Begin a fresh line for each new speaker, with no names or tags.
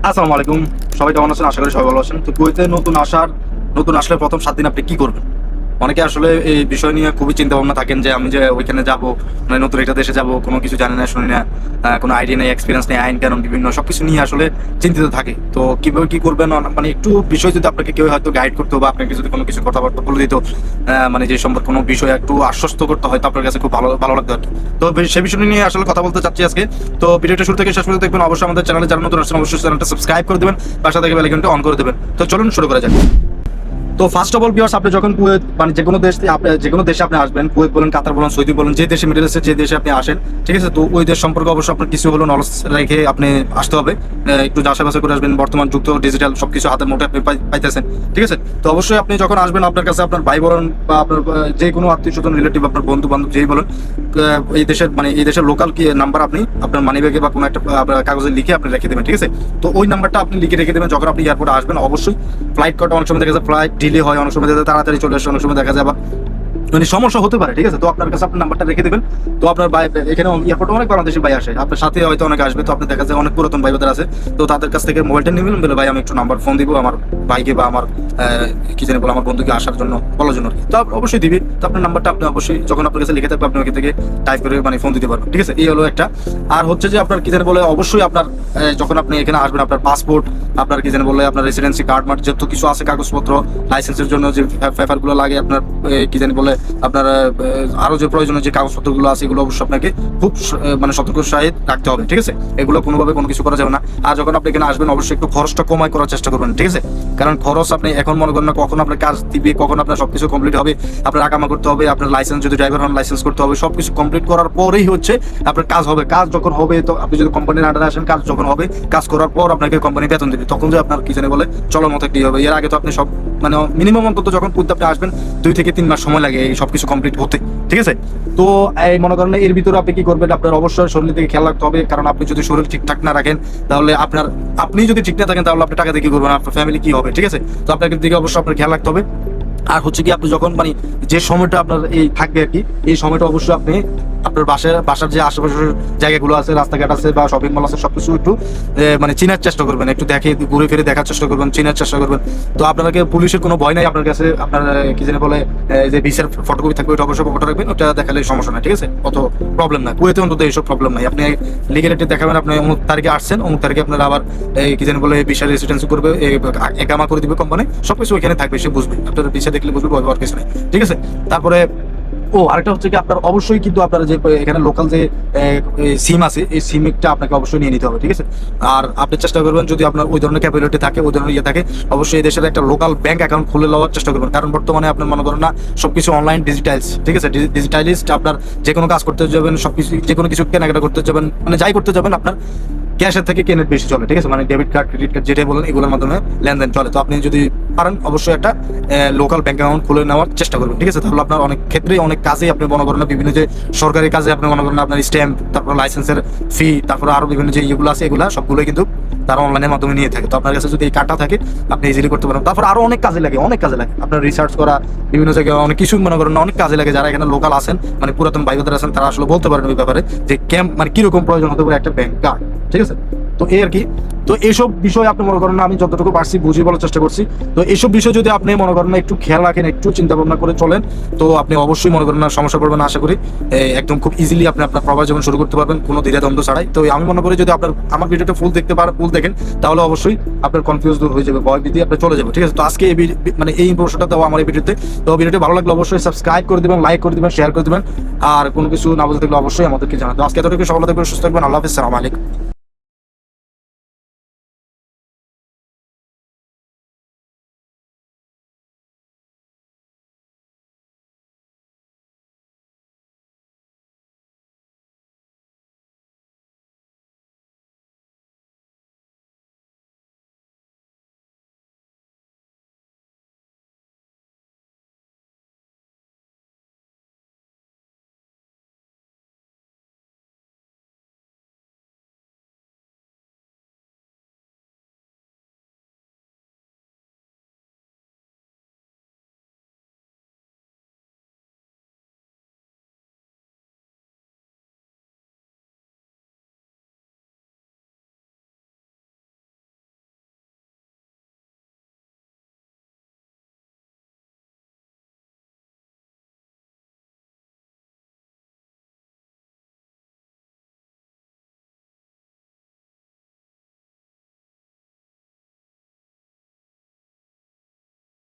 আসসালামু আলাইকুম। সবাই কেমন আছেন? আশা করি সবাই ভালো আছেন। তো কুয়েতে নতুন আসলে প্রথম 7 দিন আপনি কি করবেন? অনেকে আসলে এই বিষয় নিয়ে খুবই চিন্তা ভাবনা থাকেন যে আমি যে ওইখানে যাব, মানে নতুন একটা দেশে যাব, কোনো কিছু জানি না, শুনি না, কোনো আইডিয়া নেই, এক্সপিরিয়েন্স নেই, আইন কানুন বিভিন্ন সবকিছু নিয়ে আসলে চিন্তিত থাকে। তো কিভাবে কি করবেন, মানে একটু বিষয় যদি আপনাকে কেউ হয়তো গাইড করতো বা আপনাকে যদি কোনো কিছু কথাবার্তা বলে দিত, মানে যে সম্পর্কে কোনো বিষয় একটু আশ্বস্ত করতে হয়তো আপনার কাছে খুব ভালো ভালো লাগতো আর কি। তো সেই বিষয়টি নিয়ে আসলে কথা বলতে চাচ্ছি আজকে। তো ভিডিওটা শুরু থেকে শেষ পর্যন্ত দেখবেন। অবশ্যই আমাদের চ্যানেলে যারা নতুন আসছেন অবশ্যই চ্যানেলটা সাবস্ক্রাইব করে দেবেন, পাশে থেকে বেল আইকনটা অন করে দেবেন। তো চলুন শুরু করা যাক। তো ফার্স্ট অফ অল ভিউয়ার্স, আপনি যখন কুয়েত মানে যে কোনো দেশে আপনি আসবেন, কুয়েত বলেন, কাতার বলেন, সৌদি বলেন, যে দেশে মিডল ইস্টে যে দেশে আপনি আসেন, ঠিক আছে, তো ওই দেশ সম্পর্কে অবশ্যই আপনার কিছু হলো নলেজ রেখে আপনি আসতে হবে। একটু যাচাই বাছাই করে আসবেন। বর্তমান যুক্ত ডিজিটাল সবকিছু হাতের মুঠোয় আপনি পাইতেছেন, ঠিক আছে। তো অবশ্যই আপনি যখন আসবেন, আপনার কাছে আপনার ভাই বলেন বা আপনার যে কোনো আত্মীয় স্বজন রিলেটিভ, আপনার বন্ধু বান্ধব যেই বলেন, এই দেশের লোকাল কি নাম্বার আপনি আপনার মানি ব্যাগে বা কোনো একটা কাগজে লিখে আপনি রেখে দেবেন, ঠিক আছে। তো ওই নাম্বারটা আপনি লিখে রেখে দেবেন। যখন আপনি এয়ারপোর্টে আসবেন, অবশ্যই ফ্লাইট কটা অনেক সময় দেখা যায় ফ্লাইট ডিলে হয়, অনেক সময় তাড়াতাড়ি চলে আসে, অনেক সময় দেখা যায় মানে সমস্যা হতে পারে, ঠিক আছে। তো আপনার কাছে আপনার নাম্বারটা রেখে দেবেন। তো আপনার ভাই এখানে এয়ারপোর্টে অনেক বাংলাদেশি ভাই আসে, আপনার সাথে হয়তো অনেক আসবে। তো আপনি দেখা যায় অনেক পুরাতন ভাই বাদের আছে, তো তাদের কাছ থেকে মোবাইলটা নিবেন, বলে ভাই আমি একটু নাম্বার ফোন দিব আমার ভাইকে বা আমার কি জানি বলে আমার বন্ধুকে আসার জন্য বলার জন্য। তো অবশ্যই দিবি। তো আপনার নাম্বারটা আপনি অবশ্যই যখন আপনার কাছে লিখে থাকবে আপনি ওখান থেকে টাইপ করে মানে ফোন দিতে পারবেন, ঠিক আছে। এই হলো একটা। আর হচ্ছে যে আপনার কি জানি বলে অবশ্যই আপনার যখন আপনি এখানে আসবেন, আপনার পাসপোর্ট, আপনার কি জানি বলে আপনার রেসিডেন্সি কার্ড মার্ট যত কিছু আছে কাগজপত্র, লাইসেন্সের জন্য যে পেপারগুলো লাগে, আপনার কি জানি বলে আপনার আরো যে প্রয়োজনীয় যে কাগজপত্রগুলো আছে, এগুলো অবশ্যই আপনাকে খুব মানে সতর্কর সহিত রাখতে হবে, ঠিক আছে। এগুলো কোনোভাবে কোনো কিছু করা যাবে না। আর যখন আপনি এখানে আসবেন, অবশ্যই একটু খরচটা কমাই করার চেষ্টা করবেন, ঠিক আছে। কারণ খরচ আপনি এখন মনে করেন না কখন আপনার কাজ দিবে, কখন আপনার সবকিছু কমপ্লিট হবে, আপনার আকামা করতে হবে, আপনার লাইসেন্স যদি ড্রাইভার হন লাইসেন্স করতে হবে, সবকিছু কমপ্লিট করার পরেই হচ্ছে আপনার কাজ হবে। কাজ যখন হবে, তো আপনি যদি কোম্পানির আন্ডারে আসেন, কাজ যখন হবে, কাজ করার পর আপনাকে কোম্পানি বেতন দেবে, তখন যে আপনার কি জানি বলে চলার মতো একটি হবে। এর আগে তো আপনি সব মানে মিনিমাম অন্তত যখন আপনি আসবেন 2 থেকে 3 মাস সময় লাগে এই সবকিছু কমপ্লিট হতে, ঠিক আছে। তো এই মনে করেন এর ভিতরে আপনি কি করবেন, আপনার অবশ্যই শরীর দিকে খেয়াল রাখতে হবে। কারণ আপনি যদি শরীর ঠিকঠাক না রাখেন, তাহলে আপনি যদি ঠিক না থাকেন, তাহলে আপনি টাকা দিয়ে কি করবেন, আপনার ফ্যামিলি কি হবে, ঠিক আছে। তো আপনাকে দিকে অবশ্যই আপনার খেয়াল রাখতে হবে। আর হচ্ছে কি আপনি যখন মানে যে সময়টা আপনার এই থাকবে আর কি, এই সময়টা অবশ্যই আপনি আপনার বাসার যে আশেপাশের জায়গাগুলো আছে, রাস্তাঘাট আছে বা শপিং মল আছে, সবকিছু একটু মানে চেনার চেষ্টা করবেন, একটু ঘুরে ফিরে দেখার চেষ্টা করবেন, চেনার চেষ্টা করবেন। তো আপনাকে পুলিশের কোনো ভয় নাই আপনার কাছে। আপনার কি জানি বলে যে ভিসার ফটোকপি থাকবে, ওটা অবশ্যই ফটো রাখবেন, ওটা দেখালে সমস্যা নাই, ঠিক আছে। অত প্রবলেম নাই, কুয়েতে অন্তত এইসব প্রবলেম নাই। আপনি লিগ্যালিটি দেখাবেন, আপনি অমুক তারিখে আসছেন, অমুক তারিখে আপনার আবার কি জানি বলে ভিসা রেসিডেন্সি করবে, একামা করে দিবে কোম্পানি, সবকিছু ওইখানে থাকবে, সে বুঝবে। আপনার ভিসা দেখলে বুঝবে, ভয় পাওয়ার কিছু নেই, ঠিক আছে। তারপরে আরেকটা হচ্ছে কি আপনার অবশ্যই কিন্তু আপনার যে এখানে লোকাল যে সিম আছে, এই সিমটা আপনাকে অবশ্যই নিয়ে নিতে হবে, ঠিক আছে। আর আপনি চেষ্টা করবেন যদি আপনার ওই ধরনের ক্যাপাবিলিটি থাকে, ওই ধরনের থাকে, অবশ্যই এই দেশের একটা লোকাল ব্যাংক অ্যাকাউন্ট খুলে নেওয়ার চেষ্টা করবেন। কারণ বর্তমানে আপনার মনে করেন না সবকিছু অনলাইন ডিজিটাইজ, ঠিক আছে। ডিজিটাইজড আপনার যে কোনো কাজ করতে যাবেন, সবকিছু যে কোনো কিছু কেনাকাটা করতে যাবেন, মানে যাই করতে যাবেন, আপনার ক্যাশের থেকে কেনের বেশি চলে, ঠিক আছে। মানে ডেবিট কার্ড, ক্রেডিট কার্ড যেটাই বলেন, এগুলোর মাধ্যমে লেনদেন চলে। তো আপনি যদি পারেন অবশ্যই একটা লোকাল ব্যাংক অ্যাকাউন্ট খুলে নেওয়ার চেষ্টা করবেন, ঠিক আছে। তাহলে আপনার অনেক ক্ষেত্রেই অনেক কাজেই আপনি মনে করেন বিভিন্ন যে সরকারি কাজে আপনি মনে করেন আপনার স্ট্যাম্প, তারপর লাইসেন্সের ফি, তারপর আরো বিভিন্ন যে ইয়েগুলো আছে, এগুলো সবগুলোই কিন্তু তারা অনলাইনের মাধ্যমে নিয়ে থাকে। তো আপনার কাছে যদি এই কার্ডটা থাকে, আপনি ইজিলি করতে পারেন। তারপর আরো অনেক কাজে লাগে আপনার রিসার্চ করা, বিভিন্ন জায়গায় অনেক কিছু মনে করেন অনেক কাজে লাগে। যারা এখানে লোকাল আছেন, মানে পুরাতন ভাইবাদের আছেন, তারা আসলে বলতে পারেন ওই ব্যাপারে যে ক্যাম্প মানে কিরকম প্রয়োজন হতে পারে একটা ব্যাংক কার্ড, ঠিক আছে। তো এই আর কি। তো এইসব বিষয় আপনি মনে করেন আমি যতটুকু পারছি বুঝিয়ে বলার চেষ্টা করছি। তো এইসব বিষয় যদি আপনি মনে করেন একটু খেয়াল রাখেন, একটু চিন্তা ভাবনা করে চলেন, তো আপনি অবশ্যই মনে করেন না সমস্যা পড়বেন না, আশা করি। একদম খুব ইজিলি আপনি আপনার প্রবাস জীবন শুরু করতে পারবেন, কোনো দ্বিধাদ্বন্দ্ব ছাড়াই। তো আমি মনে করি যদি আমার ভিডিওটা ফুল দেখেন, তাহলে অবশ্যই আপনার কনফিউজ দূর হয়ে যাবে, ভয় ভীতি আপনি চলে যাবে, ঠিক আছে। তো আজকে মানে এই ইনফরমেশনটা দেওয়া আমার এই ভিডিওতে। তো ভিডিওটি ভালো লাগলে অবশ্যই সাবস্ক্রাইব করে দিবেন, লাইক করে দিবেন, শেয়ার করে দিবেন। আর কোনো কিছু না বলতে থাকলে অবশ্যই আমাদেরকে জানান। তো আজকে এতটুকু, সকলে থাকবেন, সুস্থ থাকবেন, আল্লাহ হাফেজ, আসসালামু আলাইকুম।